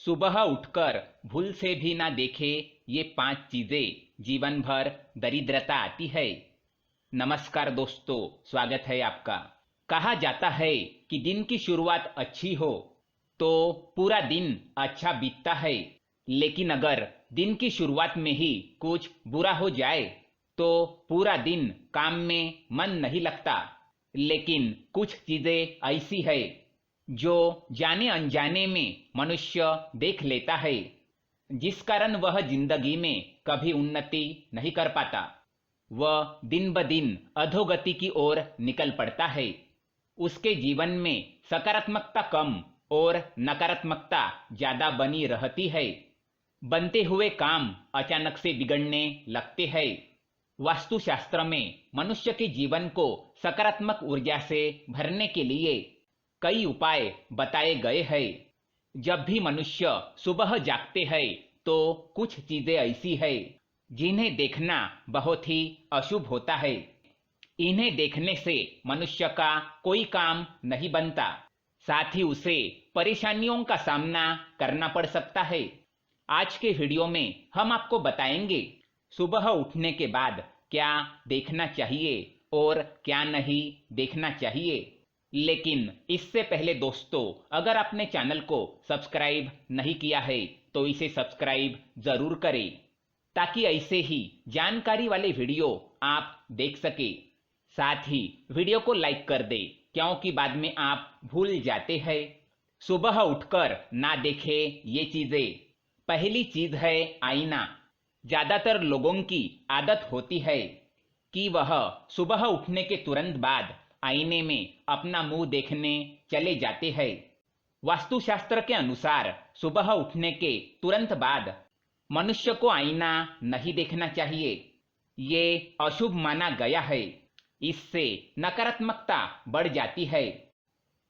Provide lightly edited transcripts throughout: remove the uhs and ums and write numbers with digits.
सुबह उठकर भूल से भी ना देखे ये 5 चीजें जीवन भर दरिद्रता आती है। नमस्कार दोस्तों, स्वागत है आपका। कहा जाता है कि दिन की शुरुआत अच्छी हो तो पूरा दिन अच्छा बीतता है, लेकिन अगर दिन की शुरुआत में ही कुछ बुरा हो जाए तो पूरा दिन काम में मन नहीं लगता। लेकिन कुछ चीजें ऐसी है जो जाने अनजाने में मनुष्य देख लेता है, जिस कारण वह जिंदगी में कभी उन्नति नहीं कर पाता। वह दिन ब दिन अधोगति की ओर निकल पड़ता है। उसके जीवन में सकारात्मकता कम और नकारात्मकता ज्यादा बनी रहती है। बनते हुए काम अचानक से बिगड़ने लगते हैं। वास्तुशास्त्र में मनुष्य के जीवन को सकारात्मक ऊर्जा से भरने के लिए कई उपाय बताए गए हैं। जब भी मनुष्य सुबह जागते हैं तो कुछ चीजें ऐसी है जिन्हें देखना बहुत ही अशुभ होता है। इन्हें देखने से मनुष्य का कोई काम नहीं बनता, साथ ही उसे परेशानियों का सामना करना पड़ सकता है। आज के वीडियो में हम आपको बताएंगे सुबह उठने के बाद क्या देखना चाहिए और क्या नहीं देखना चाहिए। लेकिन इससे पहले दोस्तों, अगर आपने चैनल को सब्सक्राइब नहीं किया है तो इसे सब्सक्राइब जरूर करें, ताकि ऐसे ही जानकारी वाले वीडियो आप देख सके। साथ ही वीडियो को लाइक कर दे, क्योंकि बाद में आप भूल जाते हैं। सुबह उठकर ना देखे ये चीजें। पहली चीज है आईना। ज्यादातर लोगों की आदत होती है कि वह सुबह उठने के तुरंत बाद आईने में अपना मुंह देखने चले जाते हैं। वास्तुशास्त्र के अनुसार सुबह उठने के तुरंत बाद मनुष्य को आईना नहीं देखना चाहिए। ये अशुभ माना गया है। इससे नकारात्मकता बढ़ जाती है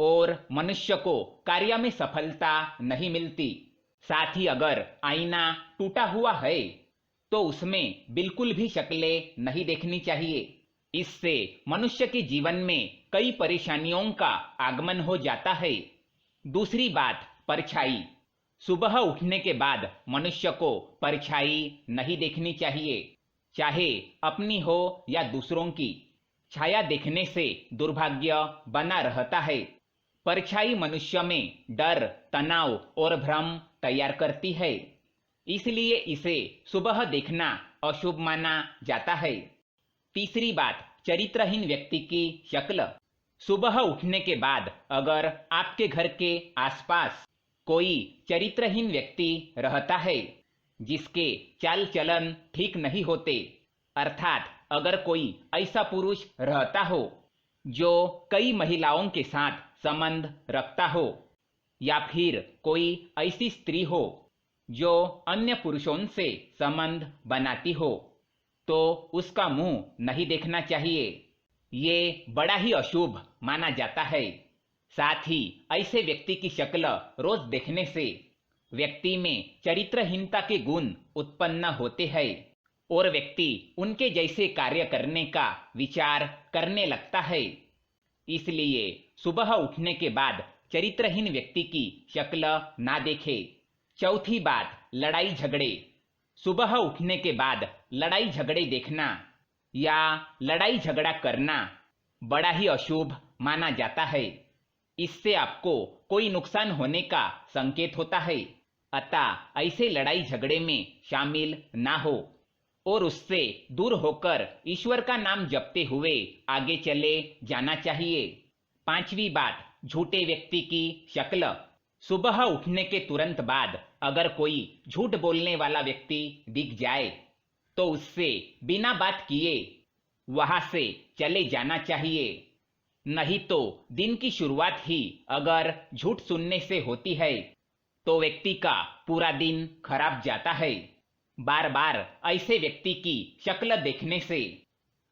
और मनुष्य को कार्य में सफलता नहीं मिलती। साथ ही अगर आईना टूटा हुआ है तो उसमें बिल्कुल भी शक्लें नहीं देखनी चाहिए। इससे मनुष्य के जीवन में कई परेशानियों का आगमन हो जाता है। दूसरी बात, परछाई। सुबह उठने के बाद मनुष्य को परछाई नहीं देखनी चाहिए, चाहे अपनी हो या दूसरों की। छाया देखने से दुर्भाग्य बना रहता है। परछाई मनुष्य में डर, तनाव और भ्रम तैयार करती है, इसलिए इसे सुबह देखना अशुभ माना जाता है। तीसरी बात, चरित्रहीन व्यक्ति की शक्ल। सुबह उठने के बाद अगर आपके घर के आसपास कोई चरित्रहीन व्यक्ति रहता है, जिसके चाल चलन ठीक नहीं होते, अर्थात अगर कोई ऐसा पुरुष रहता हो जो कई महिलाओं के साथ संबंध रखता हो, या फिर कोई ऐसी स्त्री हो जो अन्य पुरुषों से संबंध बनाती हो, तो उसका मुंह नहीं देखना चाहिए। ये बड़ा ही अशुभ माना जाता है। साथ ही ऐसे व्यक्ति की शक्ल रोज देखने से व्यक्ति में चरित्रहीनता के गुण उत्पन्न होते हैं और व्यक्ति उनके जैसे कार्य करने का विचार करने लगता है। इसलिए सुबह उठने के बाद चरित्रहीन व्यक्ति की शक्ल ना देखे। चौथी बात, लड़ाई झगड़े। सुबह उठने के बाद लड़ाई झगड़े देखना या लड़ाई झगड़ा करना बड़ा ही अशुभ माना जाता है। इससे आपको कोई नुकसान होने का संकेत होता है। अतः ऐसे लड़ाई झगड़े में शामिल ना हो और उससे दूर होकर ईश्वर का नाम जपते हुए आगे चले जाना चाहिए। पांचवी बात, झूठे व्यक्ति की शक्ल। सुबह उठने के तुरंत बाद अगर कोई झूठ बोलने वाला व्यक्ति दिख जाए तो उससे बिना बात किए वहां से चले जाना चाहिए। नहीं तो दिन की शुरुआत ही अगर झूठ सुनने से होती है तो व्यक्ति का पूरा दिन खराब जाता है। बार बार ऐसे व्यक्ति की शक्ल देखने से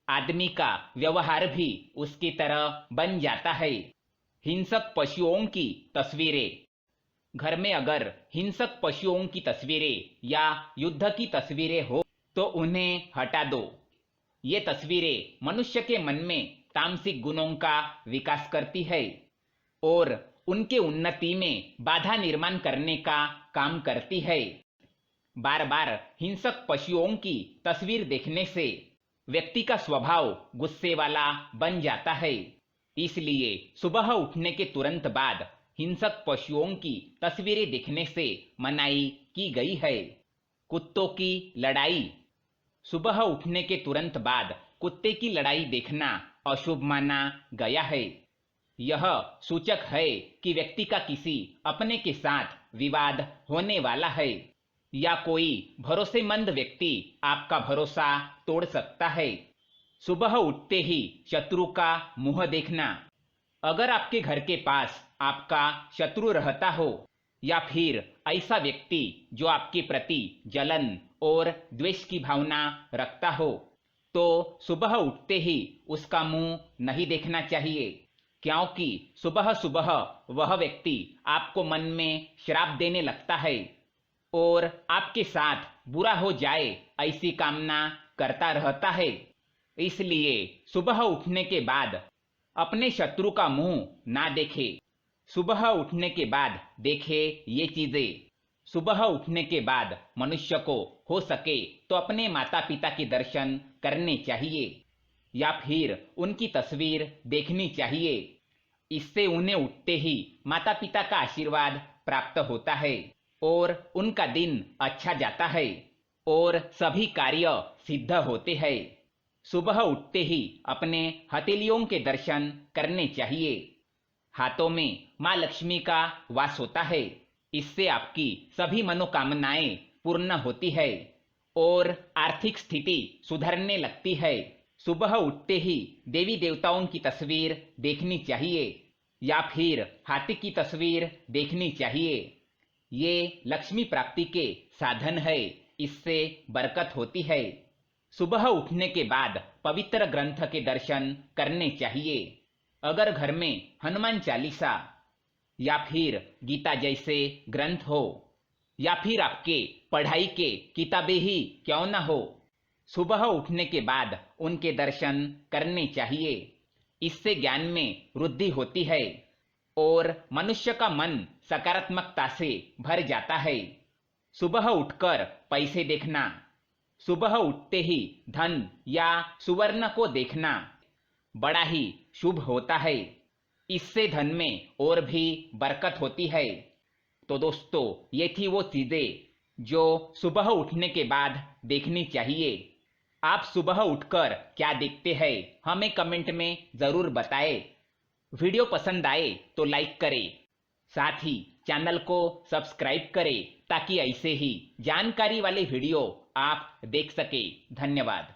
आदमी का व्यवहार भी उसकी तरह बन जाता है। हिंसक पशुओं की तस्वीरें। घर में अगर हिंसक पशुओं की तस्वीरें या युद्ध की तस्वीरें हो तो उन्हें हटा दो। ये तस्वीरें मनुष्य के मन में तामसिक गुणों का विकास करती है और उनके उन्नति में बाधा निर्माण करने का काम करती है। बार बार हिंसक पशुओं की तस्वीर देखने से व्यक्ति का स्वभाव गुस्से वाला बन जाता है। इसलिए सुबह उठने के तुरंत बाद हिंसक पशुओं की तस्वीरें देखने से मनाही की गई है। कुत्तों की लड़ाई। सुबह उठने के तुरंत बाद कुत्ते की लड़ाई देखना अशुभ माना गया है। यह सूचक है कि व्यक्ति का किसी अपने के साथ विवाद होने वाला है या कोई भरोसेमंद व्यक्ति आपका भरोसा तोड़ सकता है। सुबह उठते ही शत्रु का मुंह देखना। अगर आपके घर के पास आपका शत्रु रहता हो या फिर ऐसा व्यक्ति जो आपके प्रति जलन और द्वेष की भावना रखता हो, तो सुबह उठते ही उसका मुंह नहीं देखना चाहिए, क्योंकि सुबह सुबह वह व्यक्ति आपको मन में श्राप देने लगता है और आपके साथ बुरा हो जाए ऐसी कामना करता रहता है। इसलिए सुबह उठने के बाद अपने शत्रु का मुंह ना देखे। सुबह उठने के बाद देखे ये चीजें। सुबह उठने के बाद मनुष्य को हो सके तो अपने माता पिता के दर्शन करने चाहिए या फिर उनकी तस्वीर देखनी चाहिए। इससे उन्हें उठते ही माता पिता का आशीर्वाद प्राप्त होता है और उनका दिन अच्छा जाता है और सभी कार्य सिद्ध होते हैं। सुबह उठते ही अपने हथेलियों के दर्शन करने चाहिए। हाथों में माँ लक्ष्मी का वास होता है। इससे आपकी सभी मनोकामनाएं पूर्ण होती है और आर्थिक स्थिति सुधरने लगती है। सुबह उठते ही देवी देवताओं की तस्वीर देखनी चाहिए या फिर हाथी की तस्वीर देखनी चाहिए। ये लक्ष्मी प्राप्ति के साधन है, इससे बरकत होती है। सुबह उठने के बाद पवित्र ग्रंथ के दर्शन करने चाहिए। अगर घर में हनुमान चालीसा या फिर गीता जैसे ग्रंथ हो या फिर आपके पढ़ाई के किताबें ही क्यों न हो, सुबह उठने के बाद उनके दर्शन करने चाहिए। इससे ज्ञान में वृद्धि होती है और मनुष्य का मन सकारात्मकता से भर जाता है। सुबह उठकर पैसे देखना। सुबह उठते ही धन या सुवर्ण को देखना बड़ा ही शुभ होता है। इससे धन में और भी बरकत होती है। तो दोस्तों, ये थी वो चीजें जो सुबह उठने के बाद देखनी चाहिए। आप सुबह उठकर क्या देखते हैं हमें कमेंट में जरूर बताएं। वीडियो पसंद आए तो लाइक करें, साथ ही चैनल को सब्सक्राइब करें ताकि ऐसे ही जानकारी वाले वीडियो आप देख सके। धन्यवाद।